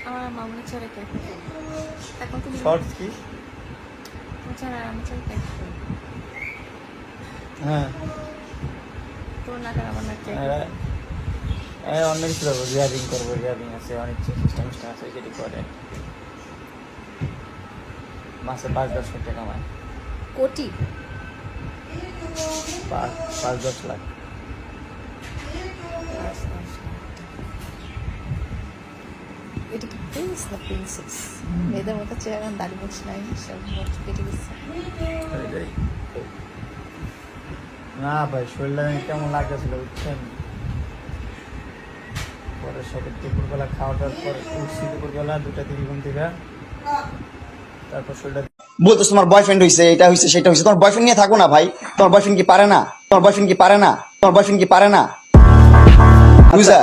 আমার মামুনি ছাড়া কে এখন তুমি শর্টস কি? ছাড়া আমি ছাড়া কে হ্যাঁ তোর না কেন আমার না কে অন্য কিছু করবো, রিয়ারিং করবো, রিয়ারিং আছে, অনেক সিস্টেম আছে, যেটি করে মাসে 5-10 কোটি টাকা কামায়। কোটি 5-10 লাখ। এটা কি প্রিন্স না প্রিন্সেস? মেয়েদের মতো চেহারা দাড়ি মুছ নাই, সব মোট কেটে গেছে। না ভাই, শরীরটা কেমন লাগতেছিল বুঝছেন। পরে সকাল দুপুরবেলা খাওয়া দাওয়ার পর উঠছি, দুপুরবেলা 2টা-3 ঘুম থেকে, তারপর শরীরটা বলতো তোমার বয়ফ্রেন্ড হইছে, এটা হইছে, সেটা হইছে। তোমার বয়ফ্রেন্ড নিয়ে থাকো না ভাই। তোমার বয়ফ্রেন্ড কি পারে না? তোমার বয়ফ্রেন্ড কি পারে না? তোমার বয়ফ্রেন্ড কি পারে না? বুঝা